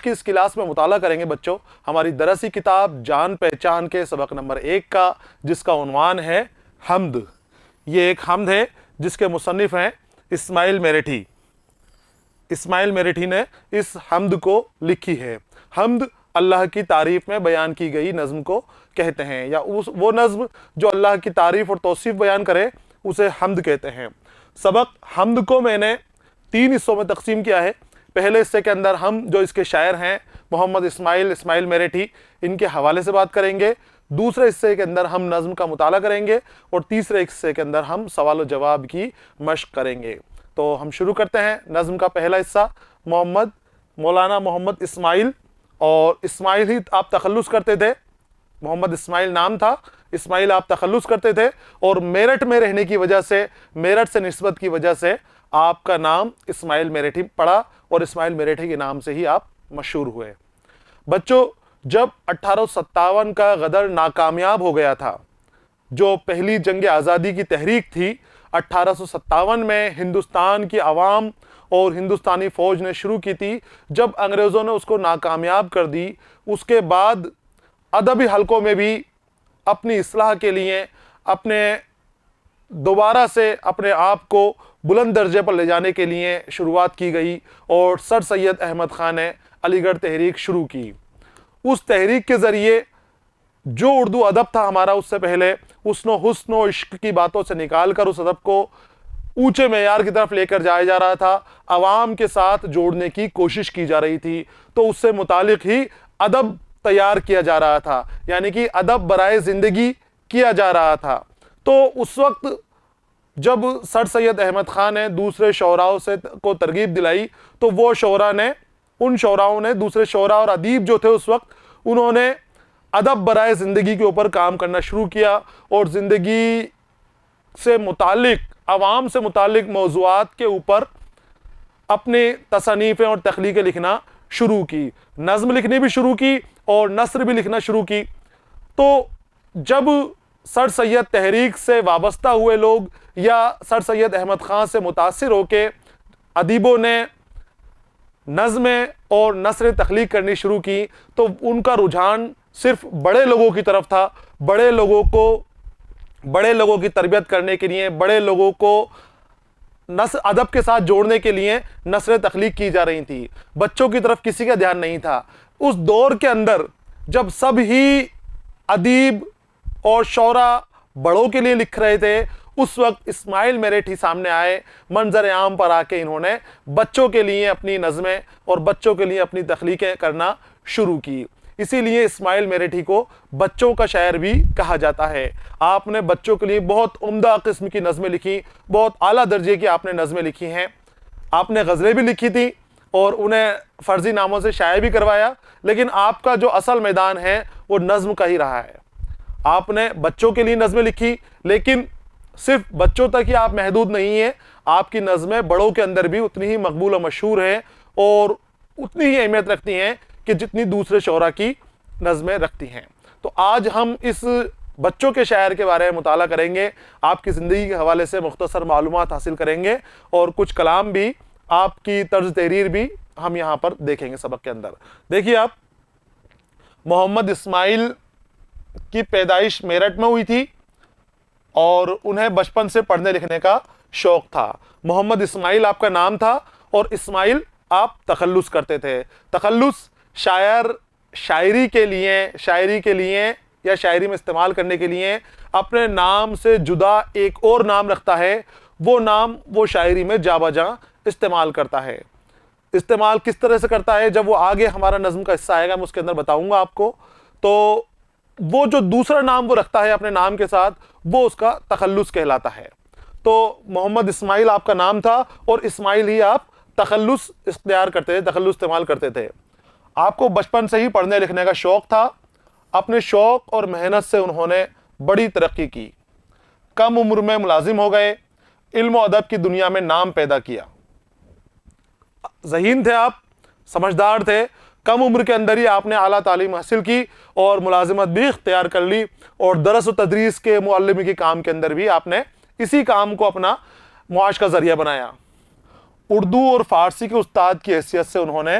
کی اس کلاس میں مطالعہ کریں گے بچوں ہماری درسی کتاب جان پہچان کے سبق نمبر 1 کا، جس کا عنوان ہے حمد۔ یہ ایک حمد ہے جس کے مصنف ہیں اسماعیل میرٹھی۔ اسماعیل میرٹھی نے اس حمد کو لکھی ہے۔ حمد اللہ کی تعریف میں بیان کی گئی نظم کو کہتے ہیں، یا وہ نظم جو اللہ کی تعریف اور توصیف بیان کرے اسے حمد کہتے ہیں۔ سبق حمد کو میں نے 3 حصوں میں تقسیم کیا ہے۔ پہلے حصے کے اندر ہم جو اس کے شاعر ہیں محمد اسماعیل میرٹھی، ان کے حوالے سے بات کریں گے۔ دوسرے حصے کے اندر ہم نظم کا مطالعہ کریں گے، اور تیسرے حصے کے اندر ہم سوال و جواب کی مشق کریں گے۔ تو ہم شروع کرتے ہیں نظم کا پہلا حصہ۔ مولانا محمد اسماعیل، اور اسماعیل ہی آپ تخلص کرتے تھے، محمد اسماعیل نام تھا، اسماعیل آپ تخلص کرتے تھے، اور میرٹھ میں رہنے کی وجہ سے، میرٹھ سے نسبت کی وجہ سے آپ کا نام اسماعیل میرٹھی پڑا، اور اسماعیل میرٹھی کے نام سے ہی آپ مشہور ہوئے۔ بچوں، جب 1857 کا غدر ناکامیاب ہو گیا تھا، جو پہلی جنگ آزادی کی تحریک تھی 1857 میں ہندوستان کی عوام اور ہندوستانی فوج نے شروع کی تھی، جب انگریزوں نے اس کو ناکامیاب کر دی، اس کے بعد ادبی حلقوں میں بھی اپنی اصلاح کے لیے، اپنے دوبارہ سے اپنے آپ کو بلند درجے پر لے جانے کے لیے شروعات کی گئی، اور سر سید احمد خان نے علی گڑھ تحریک شروع کی۔ اس تحریک کے ذریعے جو اردو ادب تھا ہمارا اس سے پہلے، حسن و عشق کی باتوں سے نکال کر اس ادب کو اونچے معیار کی طرف لے کر جایا جا رہا تھا، عوام کے ساتھ جوڑنے کی کوشش کی جا رہی تھی، تو اس سے متعلق ہی ادب تیار کیا جا رہا تھا، یعنی کہ ادب برائے زندگی کیا جا رہا تھا۔ تو اس وقت جب سر سید احمد خان نے دوسرے شعراؤں سے کو ترغیب دلائی، تو وہ ان شعراؤں نے، دوسرے شعراء اور ادیب جو تھے اس وقت، انہوں نے ادب برائے زندگی کے اوپر کام کرنا شروع کیا، اور زندگی سے متعلق، عوام سے متعلق موضوعات کے اوپر اپنی تصانیفیں اور تخلیقیں لکھنا شروع کی، نظم لکھنی بھی شروع کی اور نثر بھی لکھنا شروع کی۔ تو جب سر سید تحریک سے وابستہ ہوئے لوگ یا سر سید احمد خان سے متاثر ہو کے ادیبوں نے نظمیں اور نثر تخلیق کرنی شروع کی، تو ان کا رجحان صرف بڑے لوگوں کی طرف تھا، بڑے لوگوں کی تربیت کرنے کے لیے، بڑے لوگوں کو نثر ادب کے ساتھ جوڑنے کے لیے نثر تخلیق کی جا رہی تھی، بچوں کی طرف کسی کا دھیان نہیں تھا۔ اس دور کے اندر جب سب ہی ادیب اور شعراء بڑوں کے لیے لکھ رہے تھے، اس وقت اسماعیل میرٹھی سامنے آئے، منظر عام پر آ کے انہوں نے بچوں کے لیے اپنی نظمیں اور بچوں کے لیے اپنی تخلیقیں کرنا شروع کی۔ اسی لیے اسماعیل میرٹھی کو بچوں کا شاعر بھی کہا جاتا ہے۔ آپ نے بچوں کے لیے بہت عمدہ قسم کی نظمیں لکھی، بہت اعلیٰ درجے کی آپ نے نظمیں لکھی ہیں۔ آپ نے غزلیں بھی لکھی تھی اور انہیں فرضی ناموں سے شائع بھی کروایا، لیکن آپ کا جو اصل میدان ہے وہ نظم کا ہی رہا ہے۔ آپ نے بچوں کے لیے نظمیں لکھی، لیکن صرف بچوں تک ہی آپ محدود نہیں ہیں، آپ کی نظمیں بڑوں کے اندر بھی اتنی ہی مقبول و مشہور ہیں، اور اتنی ہی اہمیت رکھتی ہیں کہ جتنی دوسرے شعراء کی نظمیں رکھتی ہیں۔ تو آج ہم اس بچوں کے شاعر کے بارے میں مطالعہ کریں گے، آپ کی زندگی کے حوالے سے مختصر معلومات حاصل کریں گے، اور کچھ کلام بھی، آپ کی طرز تحریر بھی ہم یہاں پر دیکھیں گے سبق کے اندر۔ دیکھیے آپ، محمد اسماعیل کی پیدائش میرٹھ میں ہوئی تھی، اور انہیں بچپن سے پڑھنے لکھنے کا شوق تھا۔ محمد اسماعیل آپ کا نام تھا، اور اسماعیل آپ تخلص کرتے تھے۔ تخلص شاعری کے لیے یا شاعری میں استعمال کرنے کے لیے اپنے نام سے جدا ایک اور نام رکھتا ہے، وہ نام وہ شاعری میں جا بجا استعمال کرتا ہے۔ استعمال کس طرح سے کرتا ہے، جب وہ آگے ہمارا نظم کا حصہ آئے گا میں اس کے اندر بتاؤں گا آپ کو۔ تو وہ جو دوسرا نام وہ رکھتا ہے اپنے نام کے ساتھ، وہ اس کا تخلص کہلاتا ہے۔ تو محمد اسماعیل آپ کا نام تھا، اور اسماعیل ہی آپ تخلص اختیار کرتے تھے، تخلص استعمال کرتے تھے۔ آپ کو بچپن سے ہی پڑھنے لکھنے کا شوق تھا۔ اپنے شوق اور محنت سے انہوں نے بڑی ترقی کی، کم عمر میں ملازم ہو گئے، علم و ادب کی دنیا میں نام پیدا کیا۔ ذہین تھے آپ، سمجھدار تھے، کم عمر کے اندر ہی آپ نے اعلیٰ تعلیم حاصل کی اور ملازمت بھی اختیار کر لی، اور درس و تدریس کے معلمی کے کام کے اندر بھی آپ نے اسی کام کو اپنا معاش کا ذریعہ بنایا۔ اردو اور فارسی کے استاد کی حیثیت سے انہوں نے